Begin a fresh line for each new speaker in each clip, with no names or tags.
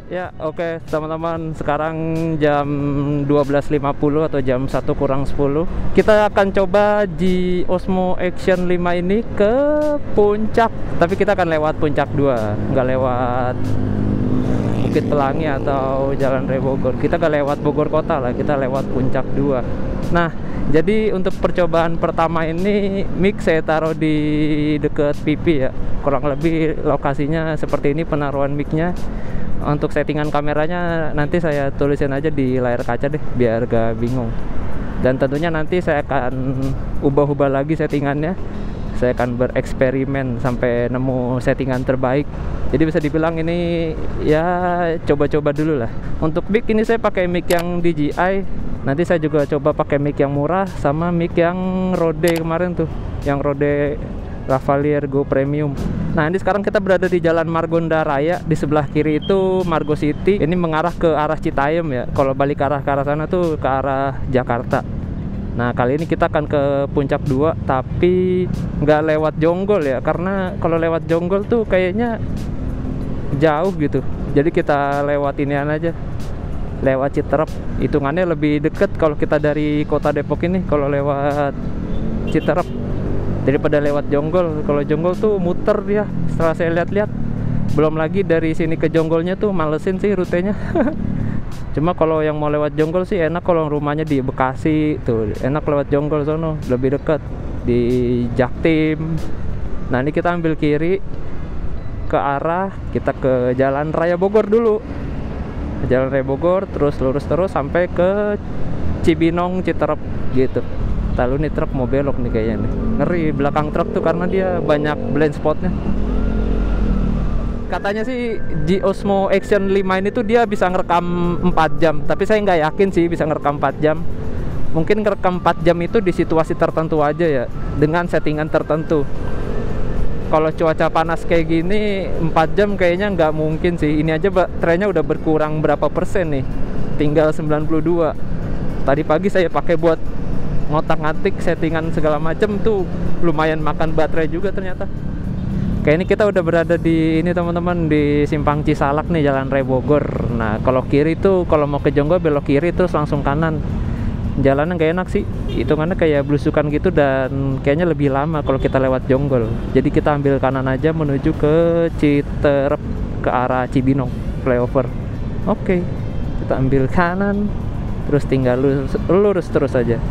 Ya, oke teman-teman, sekarang jam 12.50 atau jam 1 kurang 10. Kita akan coba G Osmo Action 5 ini ke puncak. Tapi kita akan lewat puncak 2, nggak lewat Bukit Pelangi atau Jalan Raya Bogor. Kita nggak lewat Bogor kota lah, kita lewat puncak 2. Nah, jadi untuk percobaan pertama ini mic saya taruh di deket pipi ya. Kurang lebih lokasinya seperti ini penaruhan micnya. Untuk settingan kameranya nanti saya tulisin aja di layar kaca deh biar gak bingung. Dan tentunya nanti saya akan ubah-ubah lagi settingannya. Saya akan bereksperimen sampai nemu settingan terbaik. Jadi bisa dibilang ini ya coba-coba dulu lah. Untuk mic ini saya pakai mic yang DJI. Nanti saya juga coba pakai mic yang murah sama mic yang Rode kemarin tuh, yang Rode Lavalier Go Premium. Nah, ini sekarang kita berada di Jalan Margonda Raya. Di sebelah kiri itu Margo City. Ini mengarah ke arah Citayam ya. Kalau balik ke arah sana tuh ke arah Jakarta. Nah, kali ini kita akan ke puncak 2, tapi nggak lewat Jonggol ya. Karena kalau lewat Jonggol tuh kayaknya jauh gitu. Jadi kita lewat inian aja, lewat Citerep. Hitungannya lebih deket kalau kita dari kota Depok ini, kalau lewat Citerep daripada lewat Jonggol. Kalau Jonggol tuh muter dia, setelah saya lihat-lihat. Belum lagi dari sini ke Jonggolnya tuh malesin sih rutenya. Cuma kalau yang mau lewat Jonggol sih enak, kalau rumahnya di Bekasi tuh enak lewat Jonggol sono, lebih dekat di Jaktim. Nah, ini kita ambil kiri ke arah, kita ke Jalan Raya Bogor dulu. Jalan Raya Bogor terus lurus terus sampai ke Cibinong Citerep gitu. Lalu nih truk mau belok nih kayaknya nih. Ngeri belakang truk tuh karena dia banyak blind spotnya. Katanya sih G Osmo Action 5 ini tuh dia bisa ngerekam 4 jam. Tapi saya nggak yakin sih bisa ngerekam 4 jam. Mungkin ngerekam 4 jam itu di situasi tertentu aja ya, dengan settingan tertentu. Kalau cuaca panas kayak gini 4 jam kayaknya nggak mungkin sih. Ini aja baterainya udah berkurang berapa persen nih, tinggal 92. Tadi pagi saya pakai buat ngotak-ngatik settingan segala macam tuh lumayan makan baterai juga ternyata. Kayak ini kita udah berada di ini teman-teman, di Simpang Cisalak nih, Jalan Raya Bogor. Nah, kalau kiri tuh kalau mau ke Jonggol belok kiri terus langsung kanan. Jalannya nggak enak sih, hitungannya kayak belusukan gitu dan kayaknya lebih lama kalau kita lewat Jonggol. Jadi kita ambil kanan aja menuju ke Citerep ke arah Cibinong flyover. Oke, kita ambil kanan terus tinggal lurus terus aja.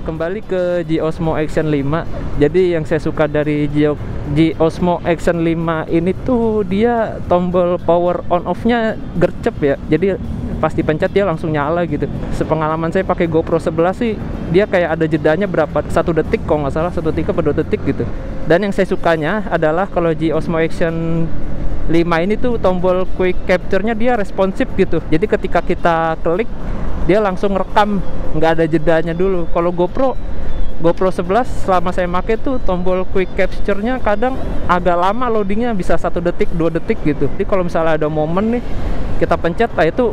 Kembali ke G Osmo Action 5. Jadi yang saya suka dari G Osmo Action 5 ini tuh dia tombol power on off nya gercep ya. Jadi pas dipencet dia langsung nyala gitu. Sepengalaman saya pakai GoPro 11 sih, dia kayak ada jedanya berapa, 1 detik kalau nggak salah, 1 detik atau 2 detik gitu. Dan yang saya sukanya adalah kalau G Osmo Action 5 ini tuh tombol quick capture-nya dia responsif gitu. Jadi ketika kita klik dia langsung rekam, nggak ada jedanya dulu. Kalau GoPro 11 selama saya pakai tuh tombol quick capture-nya kadang agak lama loadingnya, bisa 1 detik 2 detik gitu. Jadi kalau misalnya ada momen nih kita pencet, nah itu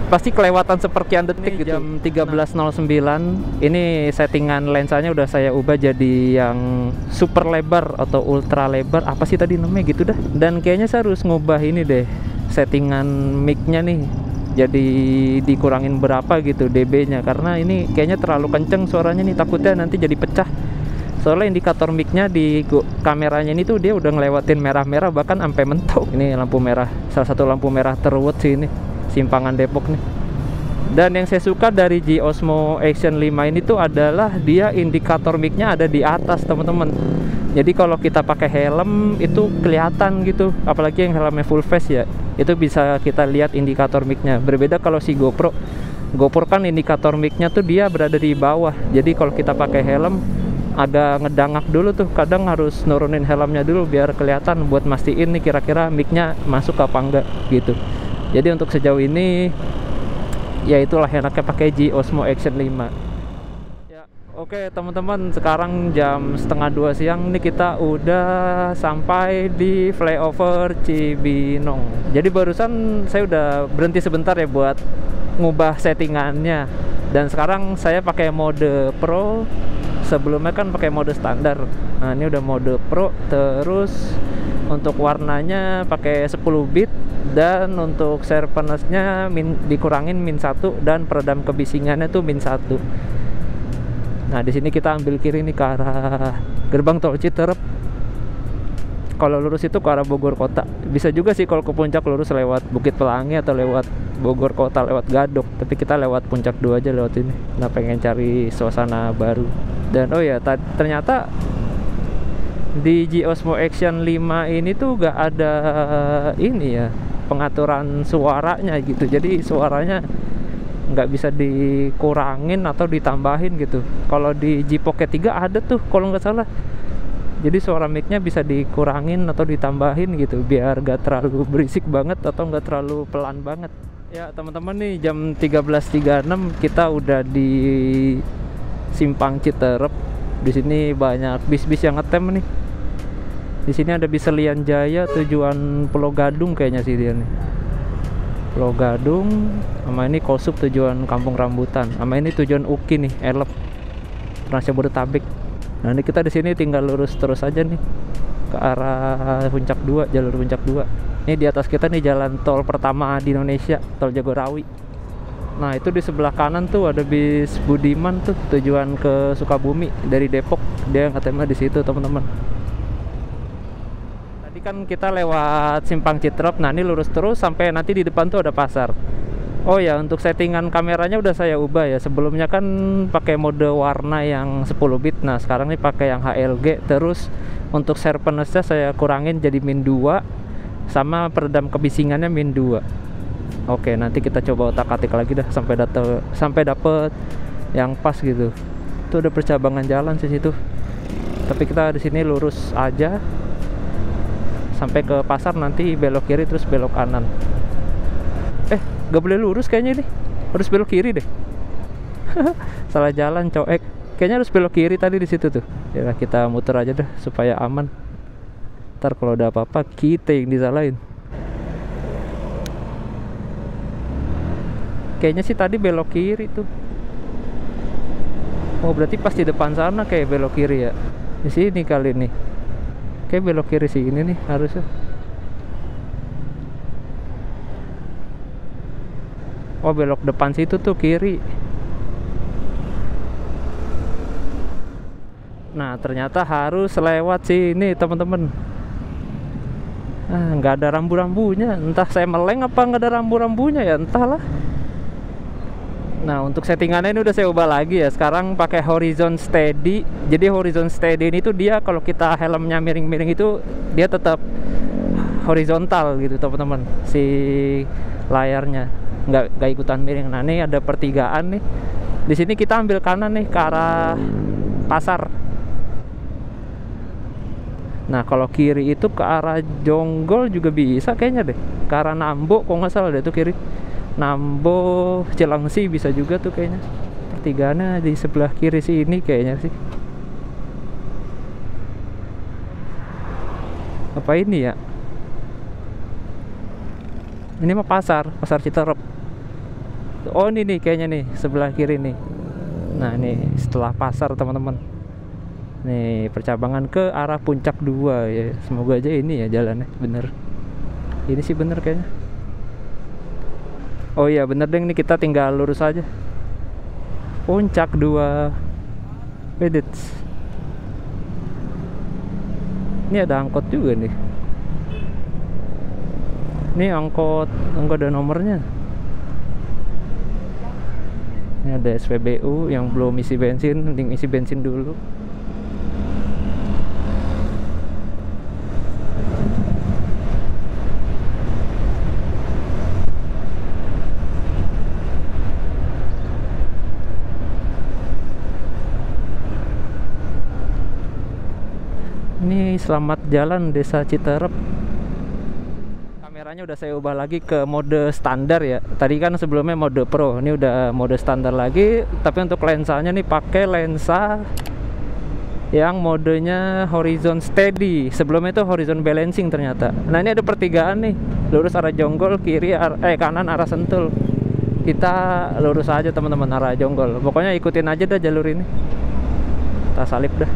pasti kelewatan seperkian detik gitu. Jam 13.09. Ini settingan lensanya udah saya ubah jadi yang super lebar atau ultra lebar, apa sih tadi namanya gitu dah. Dan kayaknya saya harus ngubah ini deh, settingan mic-nya nih, jadi dikurangin berapa gitu dB-nya, karena ini kayaknya terlalu kenceng suaranya nih, takutnya nanti jadi pecah. Soalnya indikator mic-nya di kameranya ini tuh dia udah ngelewatin merah-merah, bahkan sampai mentok. Ini lampu merah, salah satu lampu merah terwet sih ini, Simpangan Depok nih. Dan yang saya suka dari G Osmo Action 5 ini tuh adalah dia indikator mic-nya ada di atas teman-teman. Jadi kalau kita pakai helm itu kelihatan gitu, apalagi yang helmnya full face ya, itu bisa kita lihat indikator mic-nya. Berbeda kalau si GoPro kan indikator mic-nya tuh dia berada di bawah. Jadi kalau kita pakai helm agak ngedangak dulu tuh, kadang harus nurunin helmnya dulu biar kelihatan, buat mastiin nih kira-kira mic-nya masuk apa enggak gitu. Jadi untuk sejauh ini ya itulah enaknya pakai G Osmo Action 5. Oke teman-teman, sekarang jam 1:30 siang nih kita udah sampai di flyover Cibinong. Jadi barusan saya udah berhenti sebentar ya buat ngubah settingannya. Dan sekarang saya pakai mode Pro. Sebelumnya kan pakai mode standar. Nah, ini udah mode Pro. Terus Untuk warnanya pakai 10 bit, dan untuk sharpness-nya dikurangin -1, dan peredam kebisingannya tuh -1. Nah, di sini kita ambil kiri nih ke arah gerbang tol Citerep. Kalau lurus itu ke arah Bogor Kota. Bisa juga sih kalau ke puncak lurus lewat Bukit Pelangi atau lewat Bogor Kota, lewat Gadok. Tapi kita lewat Puncak 2 aja lewat ini. Nah, pengen cari suasana baru. Dan oh ya, ternyata di G-Osmo Action 5 ini tuh gak ada ini ya, pengaturan suaranya gitu. Jadi suaranya nggak bisa dikurangin atau ditambahin gitu. Kalau di G Pocket 3 ada tuh kalau nggak salah. Jadi suara mic-nya bisa dikurangin atau ditambahin gitu, biar gak terlalu berisik banget atau nggak terlalu pelan banget. Ya teman-teman, nih jam 13.36 kita udah di Simpang Citerep. Di sini banyak bis-bis yang ngetem nih. Di sini ada bis Selian Jaya tujuan Pulau Gadung kayaknya sih dia nih. Pulau Gadung, sama ini Kosup tujuan Kampung Rambutan, sama ini tujuan Uki nih, Elep, Trans Jabodetabek. Nah, ini kita di sini tinggal lurus terus aja nih ke arah Puncak 2, jalur Puncak 2. Ini di atas kita nih jalan tol pertama di Indonesia, tol Jagorawi. Nah, itu di sebelah kanan tuh ada bis Budiman tuh tujuan ke Sukabumi dari Depok. Dia ngetemnya di situ, teman-teman. Tadi kan kita lewat Simpang Citerep. Nah, ini lurus terus sampai nanti di depan tuh ada pasar. Oh ya, untuk settingan kameranya udah saya ubah ya. Sebelumnya kan pakai mode warna yang 10 bit. Nah, sekarang nih pakai yang HLG. Terus untuk sharpness-nya saya kurangin jadi -2, sama peredam kebisingannya -2. Oke, nanti kita coba otak-atik lagi dah sampai dapet yang pas gitu. Itu ada percabangan jalan sih situ. Tapi kita di sini lurus aja sampai ke pasar, nanti belok kiri terus belok kanan. Gak boleh lurus kayaknya nih, harus belok kiri deh. Salah jalan coek. Kayaknya harus belok kiri tadi di situ tuh. Ya kita muter aja deh supaya aman. Ntar kalau ada apa-apa kita yang disalahin. Kayaknya sih tadi belok kiri tuh. Oh, berarti pas di depan sana kayak belok kiri ya. Di sini kali nih. Kayak belok kiri sini nih harusnya. Oh, belok depan situ tuh kiri. Nah, ternyata harus lewat sini, teman-teman. Nggak ada rambu-rambunya. Entah saya meleng apa nggak ada rambu-rambunya ya, entahlah. Nah, untuk settingannya ini udah saya ubah lagi ya. Sekarang pakai horizon steady. Jadi horizon steady ini tuh dia kalau kita helmnya miring-miring itu dia tetap horizontal gitu, teman-teman. Si layarnya nggak ikutan miring. Nah, ini ada pertigaan nih. Di sini kita ambil kanan nih ke arah pasar. Nah, kalau kiri itu ke arah Jonggol juga bisa kayaknya deh. Ke arah Nambo, kok nggak salah deh itu kiri. Nambo, Cilengsi bisa juga tuh kayaknya. Pertigaannya di sebelah kiri sini kayaknya sih. Apa ini ya? Ini mah pasar Citerep. Oh, ini nih kayaknya nih sebelah kiri nih. Nah, ini setelah pasar, teman-teman. Nih percabangan ke arah Puncak 2 ya. Semoga aja ini ya jalannya bener. Ini sih bener kayaknya. Oh iya bener deh, ini kita tinggal lurus aja. Puncak 2. Edits. Ini ada angkot juga nih. Ini angkot enggak ada nomornya. Ini ada SPBU yang belum isi bensin, mending isi bensin dulu. Ini selamat jalan Desa Citerep. Kameranya udah saya ubah lagi ke mode standar ya. Tadi kan sebelumnya mode pro, ini udah mode standar lagi. Tapi untuk lensanya nih pakai lensa yang modenya horizon steady. Sebelumnya itu horizon balancing ternyata. Nah, ini ada pertigaan nih, lurus arah Jonggol, kiri kanan arah Sentul. Kita lurus aja teman-teman arah Jonggol. Pokoknya ikutin aja dah jalur ini. Kita salip dah.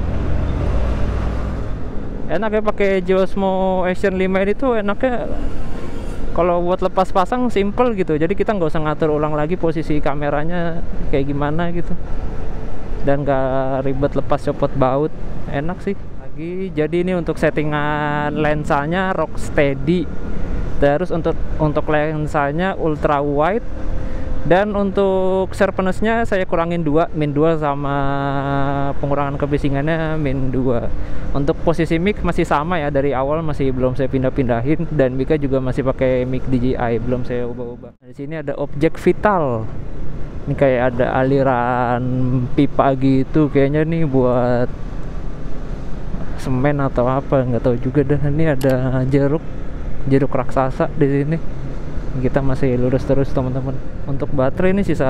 Enaknya pakai Geosmo Action 5 ini tuh enaknya kalau buat lepas pasang simple gitu, jadi kita nggak usah ngatur ulang lagi posisi kameranya kayak gimana gitu, dan nggak ribet lepas copot baut. Enak sih. Lagi jadi ini untuk settingan lensanya Rocksteady, terus untuk lensanya ultra wide, dan untuk sharpness-nya saya kurangin 2, min 2, sama pengurangan kebisingannya min 2. Untuk posisi mic masih sama ya, dari awal masih belum saya pindah-pindahin, dan mic juga masih pakai mic DJI, belum saya ubah-ubah. Di sini ada objek vital. Ini kayak ada aliran pipa gitu kayaknya nih, buat semen atau apa, nggak tahu juga dah. Ini ada jeruk raksasa di sini. Kita masih lurus terus teman-teman. Untuk baterai ini sisa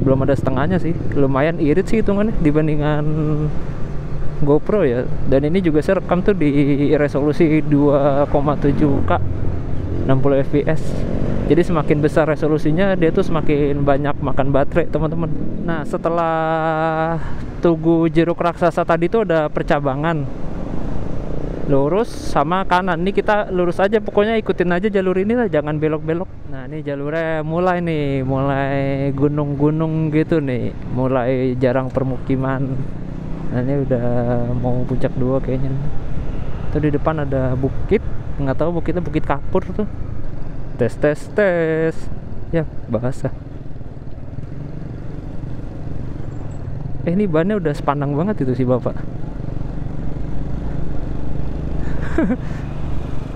belum ada setengahnya sih, lumayan irit sih hitungannya dibandingkan GoPro ya. Dan ini juga saya rekam tuh di resolusi 2,7K 60 fps. Jadi semakin besar resolusinya, dia tuh semakin banyak makan baterai teman-teman. Nah, setelah tugu jeruk raksasa tadi tuh ada percabangan lurus sama kanan. Ini kita lurus aja, pokoknya ikutin aja jalur ini lah, jangan belok-belok. Nah, ini jalurnya mulai gunung-gunung gitu nih, mulai jarang permukiman. Nah, ini udah mau puncak 2 kayaknya. Tuh di depan ada bukit, nggak tahu bukitnya Bukit Kapur tuh. Tes ya, bahasa. Ini bannya udah sepandang banget itu sih bapak.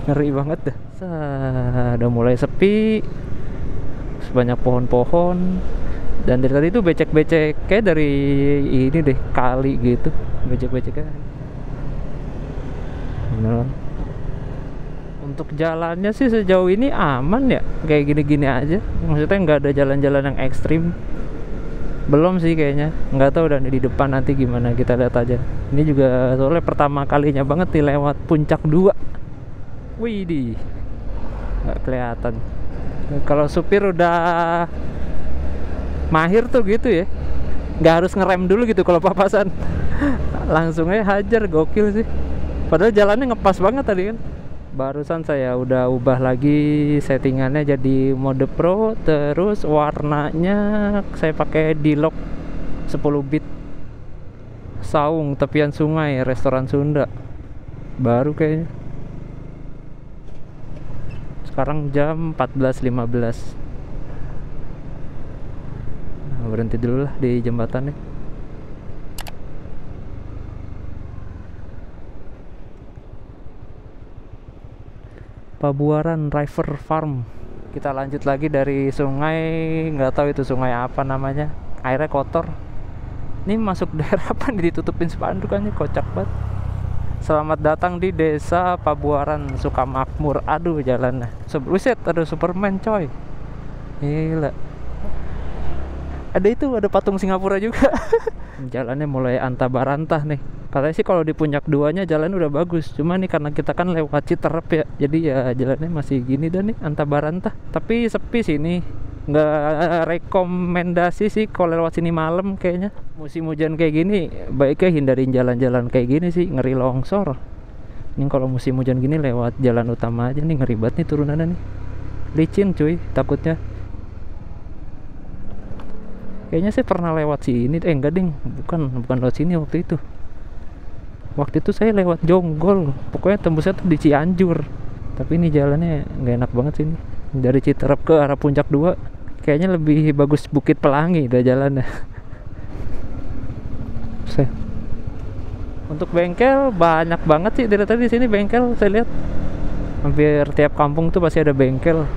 Ngeri banget dah. Udah mulai sepi, sebanyak pohon-pohon. Dan dari tadi tuh becek-becek kayak dari ini deh, kali gitu, becek-beceknya. Beneran. Untuk jalannya sih sejauh ini aman ya, kayak gini-gini aja. Maksudnya nggak ada jalan-jalan yang ekstrim. Belum sih kayaknya, nggak tahu dan di depan nanti gimana, kita lihat aja. Ini juga soalnya pertama kalinya banget nih lewat puncak 2. Widih, nggak kelihatan. Kalau supir udah mahir tuh gitu ya, nggak harus ngerem dulu gitu kalau papasan. Langsung aja hajar, gokil sih. Padahal jalannya ngepas banget tadi kan. Barusan saya udah ubah lagi settingannya jadi mode pro, terus warnanya saya pakai D-Log 10 bit. Saung tepian sungai, restoran Sunda. Baru kayaknya. Sekarang jam 14.15. Nah, berhenti dulu lah di jembatannya. Pabuaran River Farm. Kita lanjut lagi dari sungai, nggak tahu itu sungai apa namanya, airnya kotor. Ini masuk daerah apa nih, ditutupin spanduk, kocak banget. Selamat datang di desa Pabuaran Sukamakmur. Aduh jalannya, buset, ada Superman coy, gila. Ada patung Singapura juga. Jalannya mulai antah-barantah nih. Katanya sih kalau di puncak 2-nya jalan udah bagus. Cuma nih karena kita kan lewat Citerep ya, jadi ya jalannya masih gini dan nih antah-barantah. Tapi sepi sih ini. Nggak rekomendasi sih kalau lewat sini malam kayaknya. Musim hujan kayak gini baiknya hindarin jalan-jalan kayak gini sih, ngeri longsor. Ini kalau musim hujan gini lewat jalan utama aja nih, ngeri banget nih turunannya nih. Licin cuy, takutnya. Kayaknya saya pernah lewat sini, enggak ding, bukan lewat sini waktu itu. Waktu itu saya lewat Jonggol, pokoknya tembusnya tuh di Cianjur. Tapi ini jalannya nggak enak banget sini. Dari Citerep ke arah puncak 2, kayaknya lebih bagus Bukit Pelangi dah jalannya. Untuk bengkel banyak banget sih dari tadi di sini bengkel saya lihat. Hampir tiap kampung tuh pasti ada bengkel.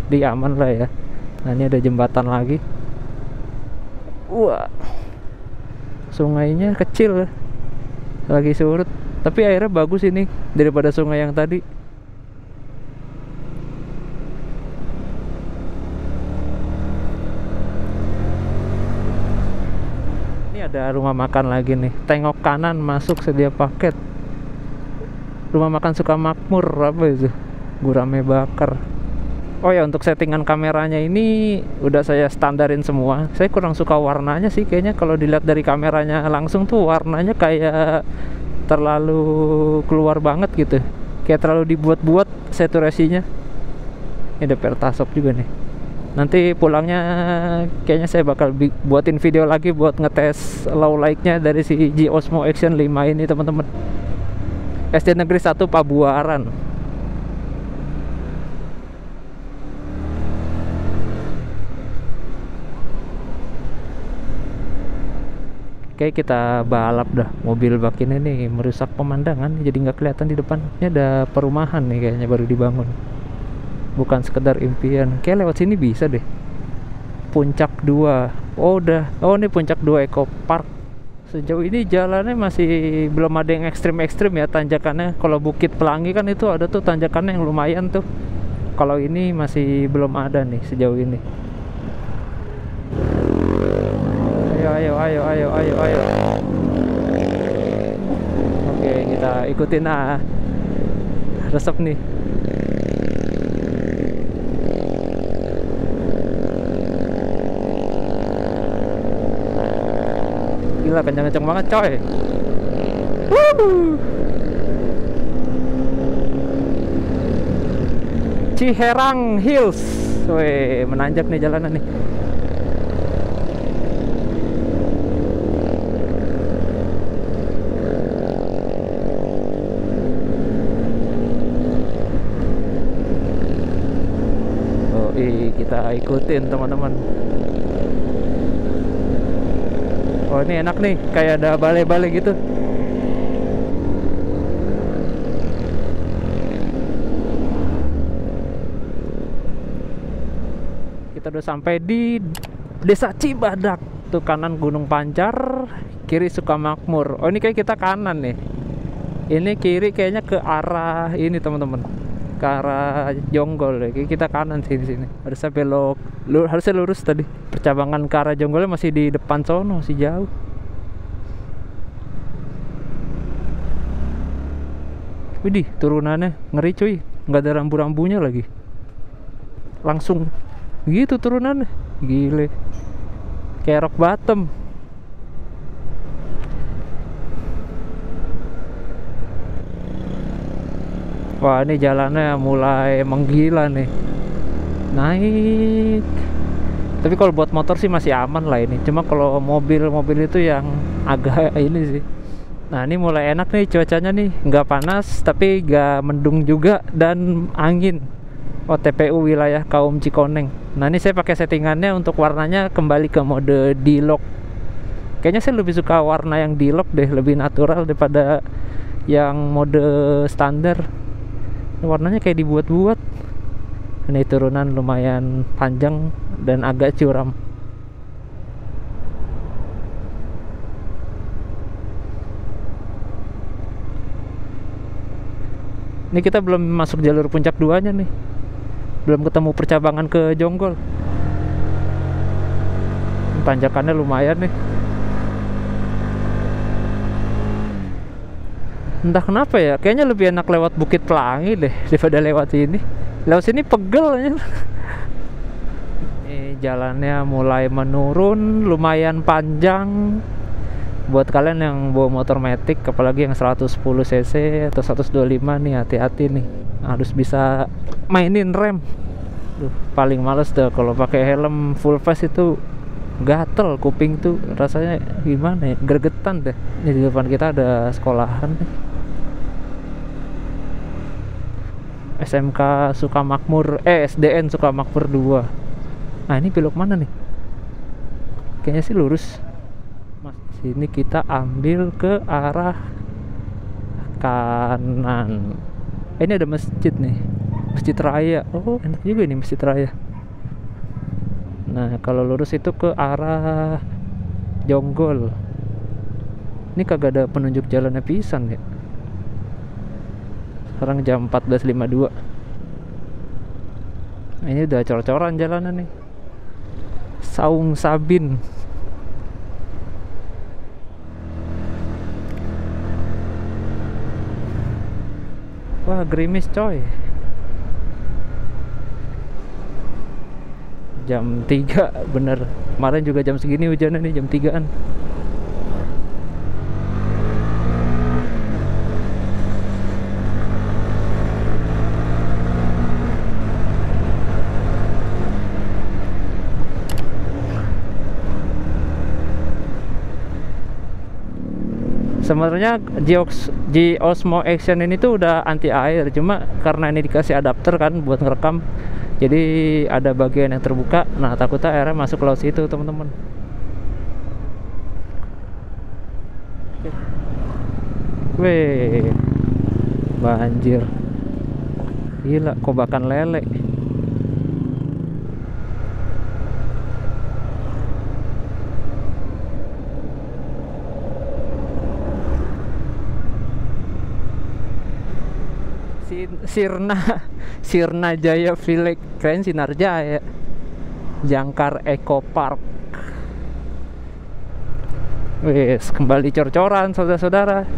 Di aman lah ya. Nah, ini ada jembatan lagi. Wah, sungainya kecil, lagi surut, tapi airnya bagus ini daripada sungai yang tadi. Ini ada rumah makan lagi nih, tengok kanan masuk sedia paket. Rumah makan Sukamakmur, apa itu? Gurame bakar. Oh ya, untuk settingan kameranya ini udah saya standarin semua. Saya kurang suka warnanya sih kayaknya, kalau dilihat dari kameranya langsung tuh warnanya kayak terlalu keluar banget gitu, kayak terlalu dibuat-buat saturasinya. Ini ada Pertasok juga nih. Nanti pulangnya kayaknya saya bakal buatin video lagi buat ngetes low light-nya dari si G Osmo Action 5 ini teman-teman. SD Negeri 1 Pabuaran. Oke, kita balap dah. Mobil bak ini nih merusak pemandangan, jadi nggak kelihatan di depan. Ini ada perumahan nih kayaknya baru dibangun. Bukan sekedar impian. Kayak lewat sini bisa deh. Puncak 2. Oh udah. Oh ini Puncak 2 Eco Park. Sejauh ini jalannya masih belum ada yang ekstrim-ekstrim ya tanjakannya. Kalau Bukit Pelangi kan itu ada tuh tanjakannya yang lumayan tuh. Kalau ini masih belum ada nih sejauh ini. Ayo. Oke, kita ikutin resep nih. Gila, kencang-kencang banget coy. Ciherang Hills. Wih, menanjak nih jalanan nih. Kita ikutin teman-teman. Oh ini enak nih, kayak ada balai-balai gitu. Kita udah sampai di Desa Cibadak. Tuh kanan Gunung Pancar, kiri Sukamakmur. Oh ini kayak kita kanan nih. Ini kiri kayaknya ke arah ini teman-teman, ke arah Jonggol ya. Kita kanan sih di sini. Harusnya belok, harusnya lurus tadi. Percabangan ke arah Jonggolnya masih di depan sono, masih jauh. Widih, turunannya ngeri cuy. Nggak ada rambu-rambunya lagi. Langsung gitu turunannya. Gile. Kayak rock bottom. Wah ini jalannya mulai menggila nih. Naik. Tapi kalau buat motor sih masih aman lah ini. Cuma kalau mobil-mobil itu yang agak ini sih. Nah ini mulai enak nih cuacanya nih. Nggak panas tapi nggak mendung juga. Dan angin. Oh TPU wilayah Kaum Cikoneng. Nah ini saya pakai settingannya untuk warnanya kembali ke mode D-Lock. Kayaknya saya lebih suka warna yang D-Lock deh. Lebih natural daripada yang mode standar. Warnanya kayak dibuat-buat. Ini turunan lumayan panjang dan agak curam. Ini kita belum masuk jalur Puncak 2 nya nih. Belum ketemu percabangan ke Jonggol. Tanjakannya lumayan nih. Entah kenapa ya, kayaknya lebih enak lewat Bukit Pelangi deh daripada lewat sini. Lewat sini pegel aja. Ini jalannya mulai menurun, lumayan panjang. Buat kalian yang bawa motor matic, apalagi yang 110 cc atau 125 nih, hati-hati nih. Harus bisa mainin rem. Duh, paling males dah kalau pakai helm full face itu. Gatel kuping tuh rasanya gimana ya, gregetan deh. Ini di depan kita ada sekolahan nih. SMK Sukamakmur, SDN Sukamakmur 2. Nah ini belok mana nih? Kayaknya sih lurus. Mas, sini kita ambil ke arah kanan. Ini ada masjid nih, Masjid Raya. Oh enak juga ini Masjid Raya. Nah kalau lurus itu ke arah Jonggol. Ini kagak ada penunjuk jalannya pisan ya. Sekarang jam 14.52. Nah, ini udah cor-coran jalanan nih. Saung Sabin. Wah gerimis coy. Jam 3 bener. Kemarin juga jam segini hujannya nih, jam 3-an. Sebenarnya G-Osmo Action ini tuh udah anti air, cuma karena ini dikasih adapter kan buat ngerekam, jadi ada bagian yang terbuka. Nah, takutnya airnya masuk ke laut situ, teman-teman. Weh, banjir. Gila, kobakan lele. Sirna Jaya Village, keren Sinar Jaya. Jangkar Eco Park. Wes, kembali cor-coran saudara-saudara.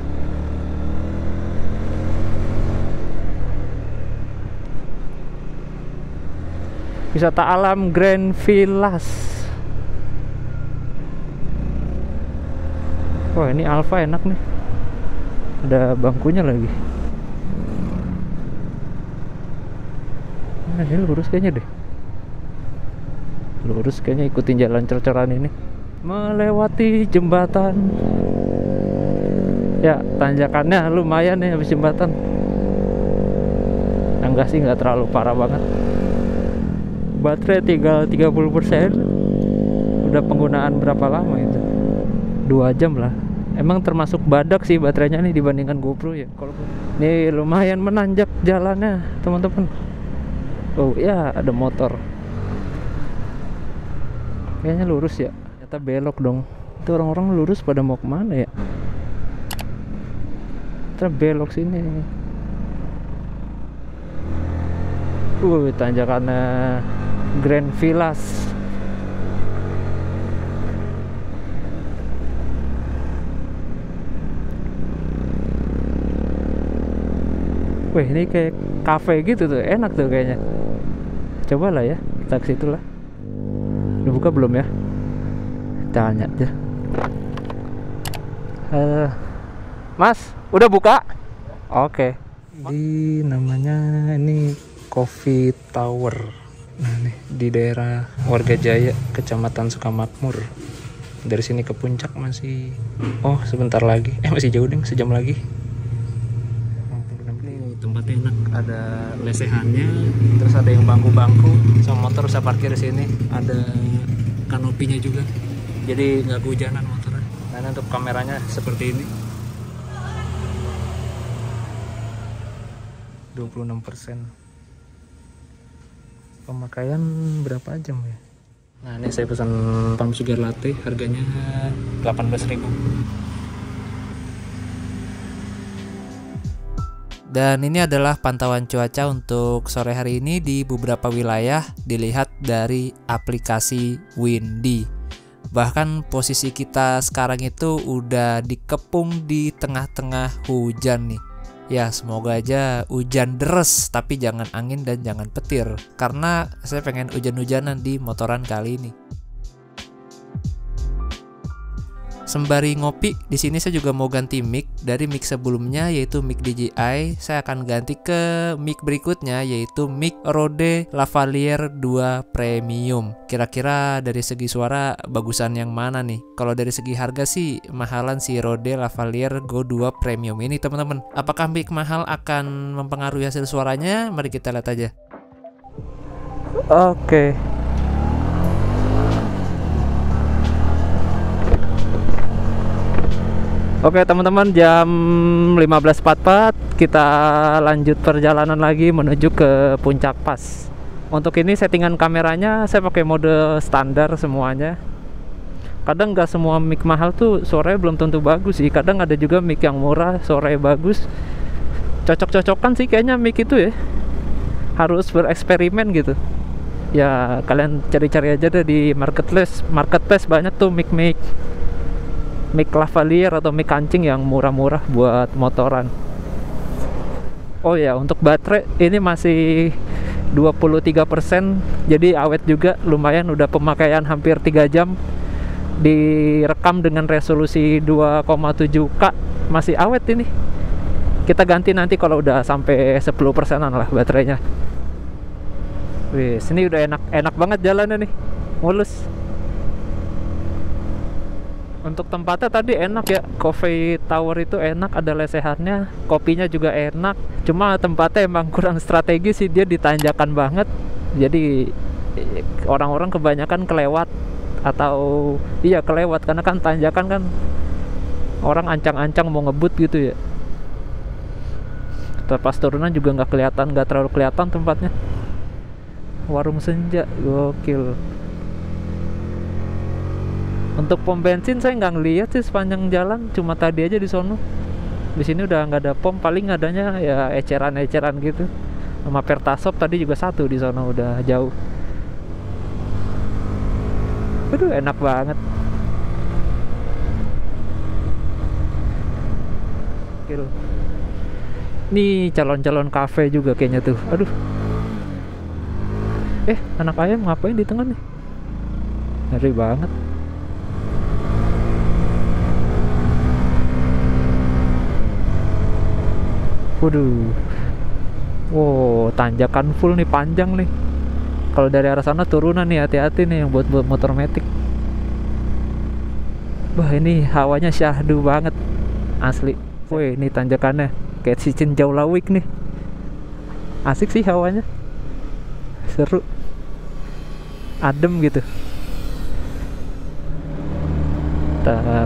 Wisata alam Grand Villas. Wah, ini Alfa enak nih. Ada bangkunya lagi. Nah, ini lurus kayaknya deh. Lurus kayaknya, ikutin jalan cor-coran ini. Melewati jembatan. Ya, tanjakannya lumayan nih habis jembatan. Enggak sih, nggak terlalu parah banget. Baterai tinggal 30%. Udah penggunaan berapa lama itu? 2 jam lah. Emang termasuk badak sih baterainya nih dibandingkan GoPro ya. Kalau ini lumayan menanjak jalannya, teman-teman. Oh ya, ada motor. Kayaknya lurus ya. Ternyata belok dong. Itu orang-orang lurus pada mau kemana ya? Ternyata belok sini. Tanjakannya Grand Villas. Wih, ini kayak cafe gitu tuh, enak tuh kayaknya. Coba lah ya, kita ke situ lah. Udah buka belum ya? Tanya aja. Mas, udah buka? Oke. Di namanya ini Coffee Tower. Nah nih, di daerah Warga Jaya, Kecamatan Sukamakmur. Dari sini ke puncak masih, oh sebentar lagi, masih jauh deh, sejam lagi. Tempatnya enak, ada lesehannya, terus ada yang bangku-bangku, sama motor bisa parkir di sini. Ada kanopinya juga, jadi nggak kehujanan motornya. Dan untuk kameranya seperti ini, 26%. Pemakaian berapa jam ya? Nah, ini saya pesan pump sugar latte, harganya 18.000. Dan ini adalah pantauan cuaca untuk sore hari ini di beberapa wilayah dilihat dari aplikasi Windy. Bahkan posisi kita sekarang itu udah dikepung di tengah-tengah hujan nih. Ya, semoga aja hujan deres tapi jangan angin dan jangan petir, karena saya pengen hujan-hujanan di motoran kali ini. Sembari ngopi, di sini saya juga mau ganti mic dari mic sebelumnya yaitu mic DJI. Saya akan ganti ke mic berikutnya yaitu mic Rode Lavalier 2 Premium. Kira-kira dari segi suara bagusan yang mana nih? Kalau dari segi harga sih mahalan si Rode Lavalier Go 2 Premium ini, teman-teman. Apakah mic mahal akan mempengaruhi hasil suaranya? Mari kita lihat aja. Oke. Oke teman-teman, jam 15.44 kita lanjut perjalanan lagi menuju ke Puncak Pas. Untuk ini settingan kameranya saya pakai mode standar semuanya. Kadang nggak semua mic mahal tuh suaranya belum tentu bagus sih. Kadang ada juga mic yang murah suaranya bagus. Cocok-cocokan sih kayaknya mic itu ya. Harus bereksperimen gitu. Ya kalian cari-cari aja deh di marketplace banyak tuh mic lavalier atau mic kancing yang murah-murah buat motoran. Oh ya, untuk baterai ini masih 23%, jadi awet juga, lumayan, udah pemakaian hampir 3 jam. Direkam dengan resolusi 2,7K, masih awet ini. Kita ganti nanti kalau udah sampai 10%an lah baterainya. Wih, sini udah enak banget jalannya nih, mulus. Untuk tempatnya tadi enak ya, Coffee Tower itu enak, ada lesehannya, kopinya juga enak. Cuma tempatnya emang kurang strategis sih, dia di tanjakan banget. Jadi orang-orang kebanyakan kelewat atau iya kelewat karena kan tanjakan kan, orang ancang-ancang mau ngebut gitu ya. Pas turunan juga nggak terlalu kelihatan tempatnya. Warung senja, gokil. Untuk pom bensin saya nggak ngeliat sih sepanjang jalan, cuma tadi aja di sono. Di sini udah nggak ada pom, paling adanya ya eceran-eceran gitu. Sama Pertasop tadi juga satu di sono, udah jauh. Aduh, enak banget. Gil. Nih calon-calon kafe juga kayaknya tuh. Aduh. Anak ayam ngapain di tengah nih? Ngeri banget. Waduh. Wow, tanjakan full nih, panjang nih. Kalau dari arah sana turunan nih, hati-hati nih yang buat motor metik. Wah, ini hawanya syahdu banget. Asli. Woi, ini tanjakannya kayak si Cinjau Lawik nih. Asik sih hawanya. Seru. Adem gitu.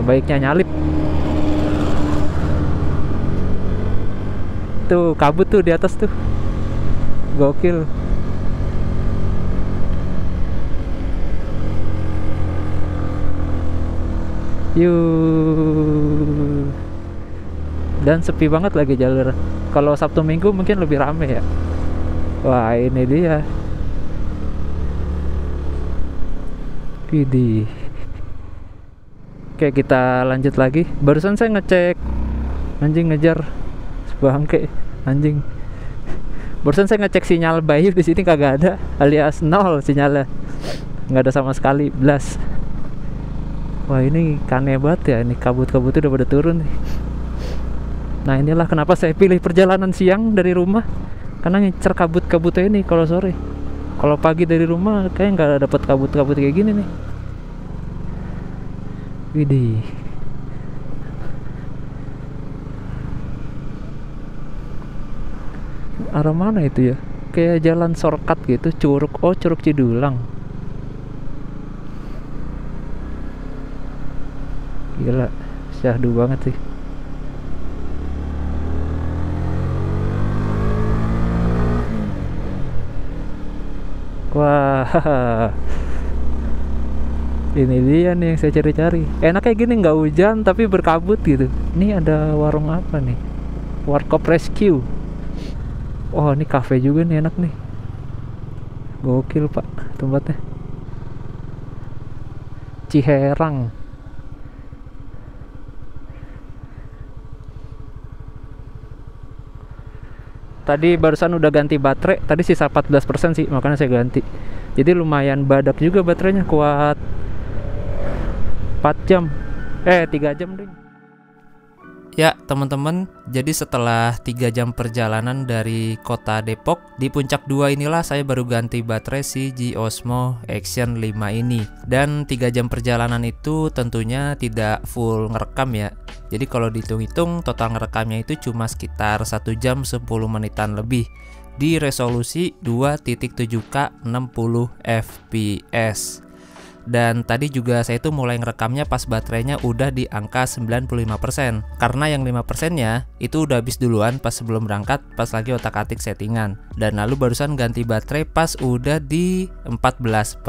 Baiknya nyalip. Tuh kabut tuh di atas tuh, gokil. Yuk, dan sepi banget lagi jalur. Kalau Sabtu Minggu mungkin lebih rame ya. Wah, ini dia. Widih. Oke, kita lanjut lagi. Barusan saya ngecek, anjing ngejar bangke anjing. Barusan saya ngecek sinyal Bayu di sini kagak ada, alias nol sinyalnya, nggak ada sama sekali, blas. Wah, ini aneh banget ya, ini kabut-kabutnya udah pada turun nih. Nah, inilah kenapa saya pilih perjalanan siang dari rumah, karena ngincer kabut-kabutnya ini kalau sore. Kalau pagi dari rumah kayaknya nggak dapet kabut-kabut kayak gini nih. Widih. Arah mana itu ya? Kayak jalan shortcut gitu, Curug. Oh, Curug Cidulang. Gila, syahdu banget sih. Wah, ini dia nih yang saya cari-cari. Enaknya gini, nggak hujan tapi berkabut gitu. Ini ada warung apa nih? Warkop Rescue. Oh, ini cafe juga nih, enak nih. Gokil pak tempatnya. Ciherang. Tadi barusan udah ganti baterai, tadi sisa 14% sih, makanya saya ganti. Jadi lumayan badak juga baterainya, kuat 4 jam. 3 jam deh. Ya teman-teman, jadi setelah 3 jam perjalanan dari kota Depok, di puncak 2 inilah saya baru ganti baterai si G-Osmo Action 5 ini. Dan 3 jam perjalanan itu tentunya tidak full ngerekam ya. Jadi kalau dihitung-hitung total ngerekamnya itu cuma sekitar 1 jam 10 menitan lebih di resolusi 2.7K 60 fps. Dan tadi juga saya tuh mulai ngerekamnya pas baterainya udah di angka 95%. Karena yang 5%-nya itu udah habis duluan pas sebelum berangkat, pas lagi otak-atik settingan. Dan lalu barusan ganti baterai pas udah di 14%.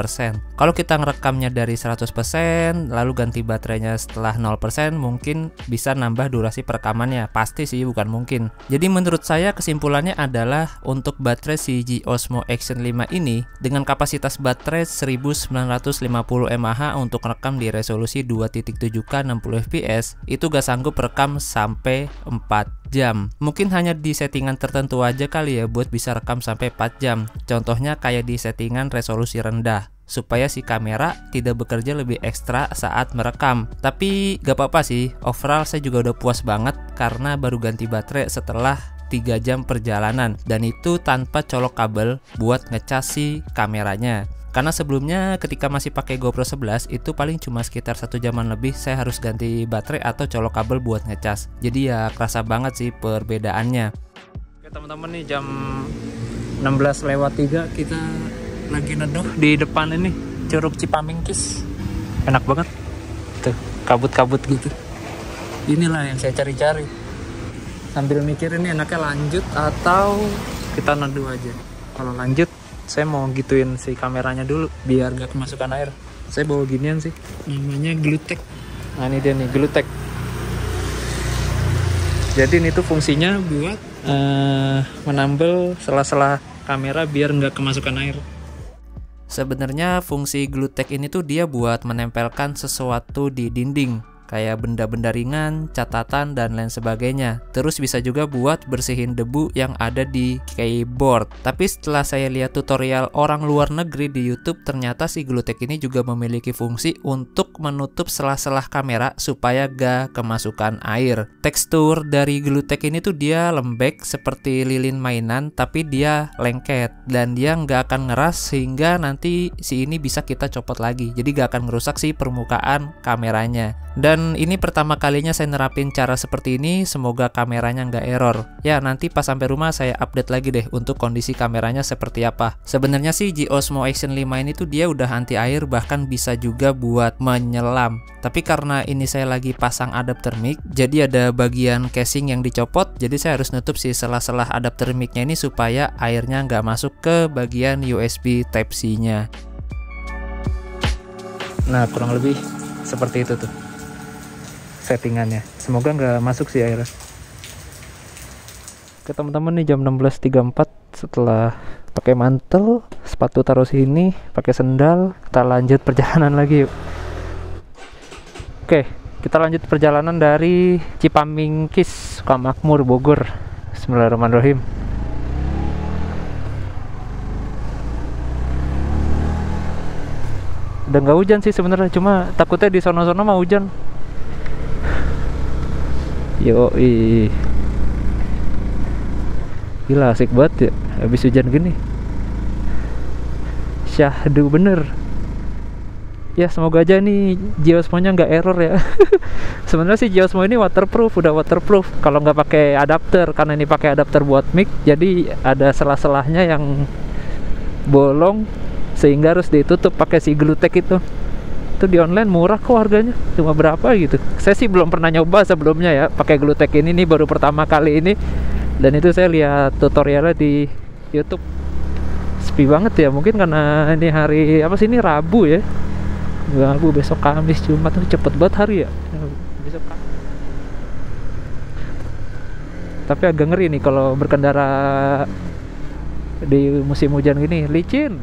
Kalau kita ngerekamnya dari 100%, lalu ganti baterainya setelah 0%, mungkin bisa nambah durasi perekamannya. Pasti sih, bukan mungkin. Jadi menurut saya kesimpulannya adalah untuk baterai si G-Osmo Action 5 ini dengan kapasitas baterai 1950 mAh untuk rekam di resolusi 2.7K 60 fps itu gak sanggup rekam sampai 4 jam. Mungkin hanya di settingan tertentu aja kali ya buat bisa rekam sampai 4 jam. Contohnya kayak di settingan resolusi rendah supaya si kamera tidak bekerja lebih ekstra saat merekam. Tapi gak apa-apa sih, overall saya juga udah puas banget karena baru ganti baterai setelah 3 jam perjalanan dan itu tanpa colok kabel buat ngecas si kameranya.
Karena sebelumnya ketika masih pakai GoPro 11 itu paling cuma sekitar 1 jaman lebih saya harus ganti baterai atau colok kabel buat ngecas. Jadi ya kerasa banget sih perbedaannya.
Oke teman-teman, nih jam 16:03 kita lagi neduh di depan ini Curug Cipamingkis. Enak banget tuh, kabut-kabut gitu. Inilah yang saya cari-cari. Sambil mikir ini enaknya lanjut atau kita neduh aja. Kalau lanjut saya mau gituin si kameranya dulu biar gak kemasukan air. Saya bawa ginian sih, namanya Glutek. Nah ini dia nih, Glutek. Jadi ini tuh fungsinya buat menambal sela-sela kamera biar nggak kemasukan air.
Sebenarnya fungsi Glutek ini tuh dia buat menempelkan sesuatu di dinding, kayak benda-benda ringan, catatan, dan lain sebagainya. Terus bisa juga buat bersihin debu yang ada di keyboard. Tapi setelah saya lihat tutorial orang luar negeri di YouTube, ternyata si Glutek ini juga memiliki fungsi untuk menutup sela-sela kamera supaya gak kemasukan air. Tekstur dari Glutek ini tuh dia lembek seperti lilin mainan, tapi dia lengket dan dia nggak akan ngeras sehingga nanti si ini bisa kita copot lagi. Jadi gak akan ngerusak si permukaan kameranya. Dan ini pertama kalinya saya nerapin cara seperti ini, semoga kameranya nggak error. Ya nanti pas sampai rumah saya update lagi deh untuk kondisi kameranya seperti apa. Sebenarnya sih G-Osmo Action 5 ini tuh dia udah anti air, bahkan bisa juga buat menyelam. Tapi karena ini saya lagi pasang adapter mic, jadi ada bagian casing yang dicopot, jadi saya harus nutup si sela-sela adapter mic-nya ini supaya airnya nggak masuk ke bagian USB Type-C nya.
Nah kurang lebih seperti itu tuh settingannya, semoga nggak masuk sih airnya. Oke teman-teman, nih jam 16.34 setelah pakai mantel, sepatu taruh sini, pakai sendal, kita lanjut perjalanan lagi yuk. Oke, kita lanjut perjalanan dari Cipamingkis, Sukamakmur, Bogor. Bismillahirrahmanirrahim. Udah nggak hujan sih sebenarnya, cuma takutnya di sono-sono mah hujan. Yoi, gila asik banget ya habis hujan gini. Syahdu bener ya, semoga aja nih G-Osmo-nya nggak error ya. Sebenarnya sih G-Osmo ini waterproof, udah waterproof kalau nggak pakai adapter, karena ini pakai adapter buat mic, jadi ada sela-selahnya yang bolong sehingga harus ditutup pakai si Glutek itu di online murah kok harganya, cuma berapa gitu. Saya sih belum pernah nyoba sebelumnya ya pakai Glutek ini, nih baru pertama kali ini, dan itu saya lihat tutorialnya di YouTube. Sepi banget ya, mungkin karena ini hari apa sih, ini Rabu ya, Rabu, besok Kamis, Jumat, tuh cepet banget hari ya, besok Kamis. Tapi agak ngeri nih kalau berkendara di musim hujan gini, licin.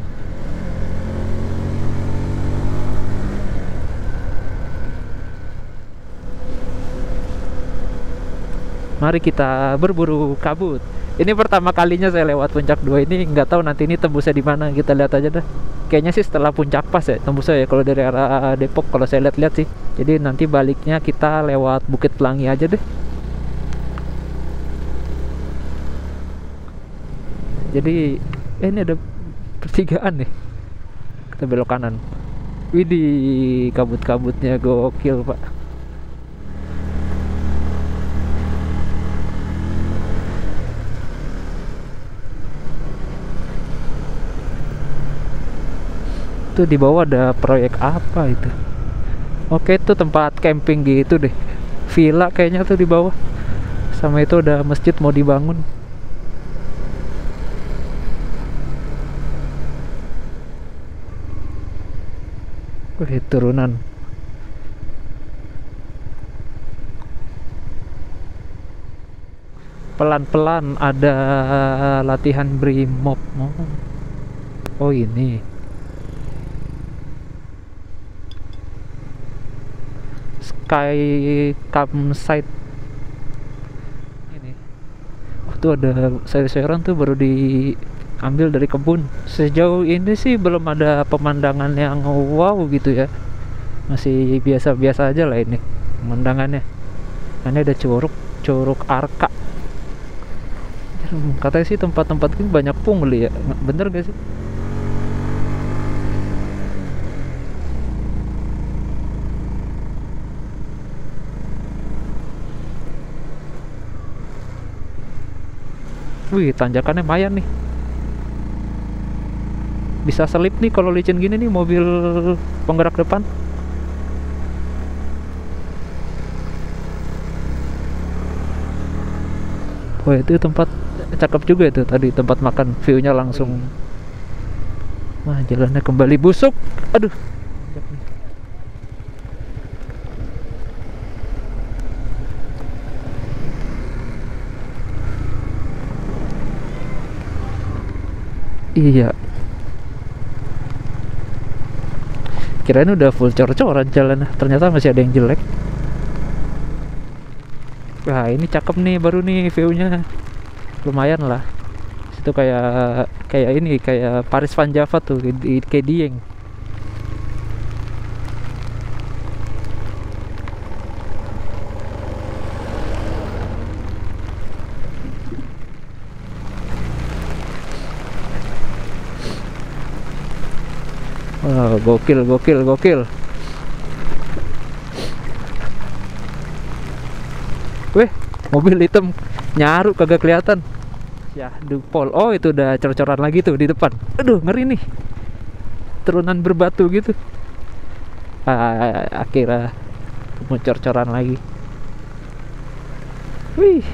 Mari kita berburu kabut. Ini pertama kalinya saya lewat Puncak 2 ini, nggak tahu nanti ini tembusnya di mana. Kita lihat aja dah. Kayaknya sih setelah Puncak Pas ya tembusnya ya, kalau dari arah Depok kalau saya lihat-lihat sih. Jadi nanti baliknya kita lewat Bukit Pelangi aja deh. Jadi ini ada pertigaan nih. Kita belok kanan. Widih, kabut-kabutnya gokil, Pak. Tuh di bawah ada proyek apa itu? Oke, itu tempat camping gitu deh, villa kayaknya tuh di bawah. Sama itu ada masjid mau dibangun. Wih, turunan. Pelan-pelan ada latihan brimob. Oh ini Sky Campsite ini. Oh, tuh ada sayur-sayuran tuh baru diambil dari kebun. Sejauh ini sih belum ada pemandangan yang wow gitu ya, masih biasa-biasa aja lah ini pemandangannya. Ini ada curug Arka. Katanya sih tempat-tempat ini banyak pungli ya, bener gak sih? Wih, tanjakannya lumayan nih. Bisa selip nih kalau licin gini nih mobil penggerak depan. Wah, itu tempat cakep juga itu tadi, tempat makan, view-nya langsung. Wah, jalannya kembali busuk. Aduh. Iya. Kirain udah full cor-coran jalan, ternyata masih ada yang jelek. Wah, ini cakep nih, baru nih view-nya. Lumayan lah. Itu kayak kayak ini, kayak Paris Van Java tuh kayak Dieng. Wah, gokil, gokil, gokil. Weh, mobil hitam nyaru kagak kelihatan. Ya, Dupol. Oh, itu udah cor-coran lagi tuh di depan. Aduh, ngeri nih. Turunan berbatu gitu. Akhirnya mau cor-coran lagi. Wih.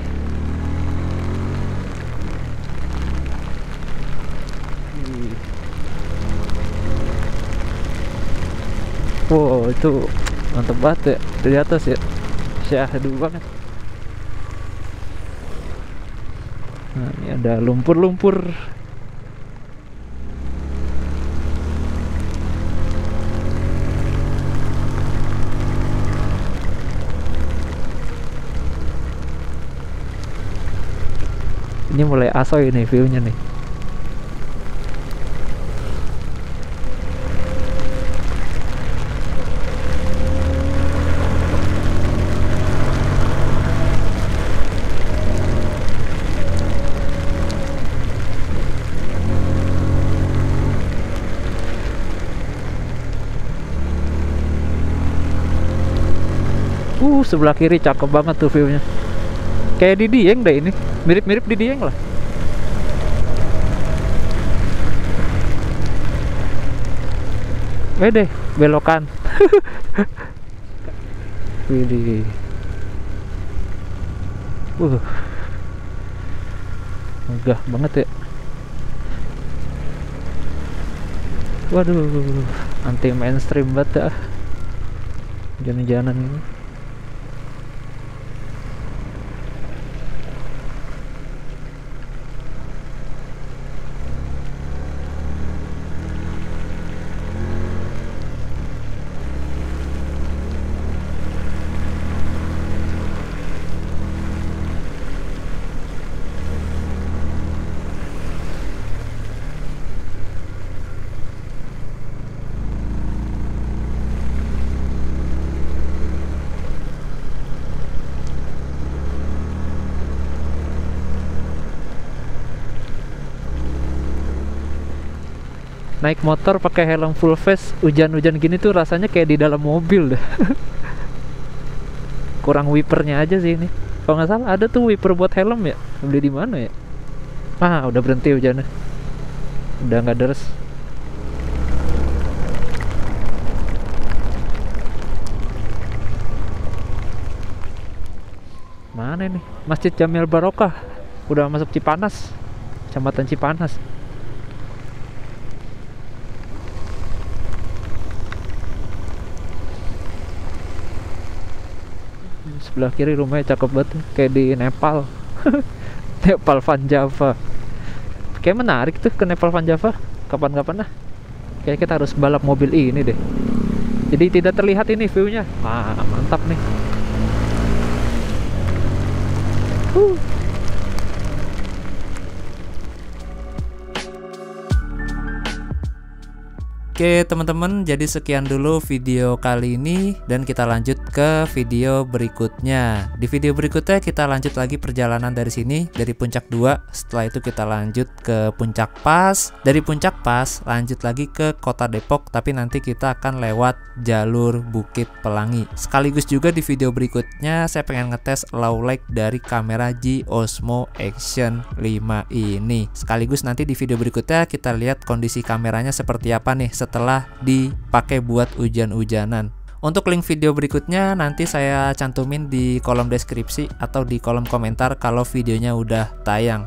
Wow, itu mantep banget ya dari atas ya. Syahdu banget. Nah, ini ada lumpur-lumpur. Ini mulai asoy nih view-nya nih. Sebelah kiri cakep banget tuh view-nya. Kayak di Dieng deh ini. Mirip-mirip di Dieng lah. Deh, belokan. Widih. Megah banget ya. Waduh, anti mainstream banget ya. Jalan-jalan ini. Naik motor pakai helm full face hujan-hujan gini tuh rasanya kayak di dalam mobil dah. Kurang wipernya aja sih ini. Kalau nggak salah ada tuh wiper buat helm ya. Beli di mana ya? Udah berhenti hujannya. Udah nggak deres. Mana ini? Masjid Jamil Barokah. Udah masuk Cipanas. Kecamatan Cipanas. Sebelah kiri rumahnya cakep banget, kayak di Nepal. Nepal Van Java. Kayak menarik tuh ke Nepal Van Java. Kapan-kapan lah. Kayak kita harus balap mobil ini deh. Jadi tidak terlihat ini view-nya. Mantap nih.
Oke teman-teman, jadi sekian dulu video kali ini dan kita lanjut ke video berikutnya. Di video berikutnya kita lanjut lagi perjalanan dari sini, dari Puncak 2. Setelah itu kita lanjut ke Puncak Pas. Dari Puncak Pas lanjut lagi ke Kota Depok, tapi nanti kita akan lewat jalur Bukit Pelangi. Sekaligus juga di video berikutnya saya pengen ngetes low light dari kamera G Osmo Action 5 ini. Sekaligus nanti di video berikutnya kita lihat kondisi kameranya seperti apa nih setelah dipakai buat hujan-hujanan. Untuk link video berikutnya nanti saya cantumin di kolom deskripsi atau di kolom komentar kalau videonya udah tayang.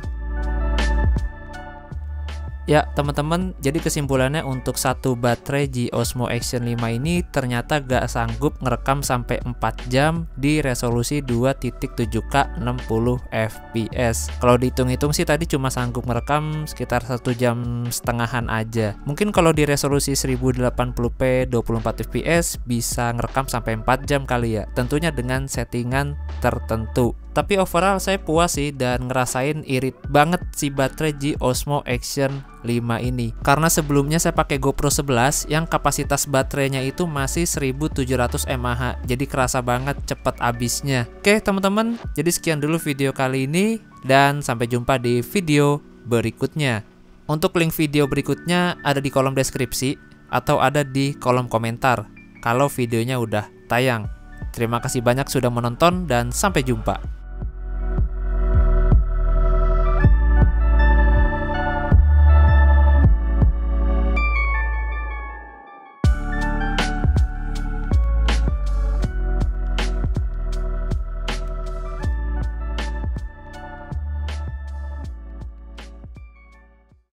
Ya teman-teman, jadi kesimpulannya untuk satu baterai G Osmo Action 5 ini ternyata gak sanggup ngerekam sampai 4 jam di resolusi 2.7K 60 fps. Kalau dihitung-hitung sih tadi cuma sanggup merekam sekitar 1 jam setengahan aja. Mungkin kalau di resolusi 1080p 24 fps bisa ngerekam sampai 4 jam kali ya, tentunya dengan settingan tertentu. Tapi overall saya puas sih dan ngerasain irit banget si baterai G Osmo Action 5 ini. Karena sebelumnya saya pakai GoPro 11 yang kapasitas baterainya itu masih 1700 mAh. Jadi kerasa banget cepet habisnya. Oke teman-teman, jadi sekian dulu video kali ini dan sampai jumpa di video berikutnya. Untuk link video berikutnya ada di kolom deskripsi atau ada di kolom komentar kalau videonya udah tayang. Terima kasih banyak sudah menonton dan sampai jumpa.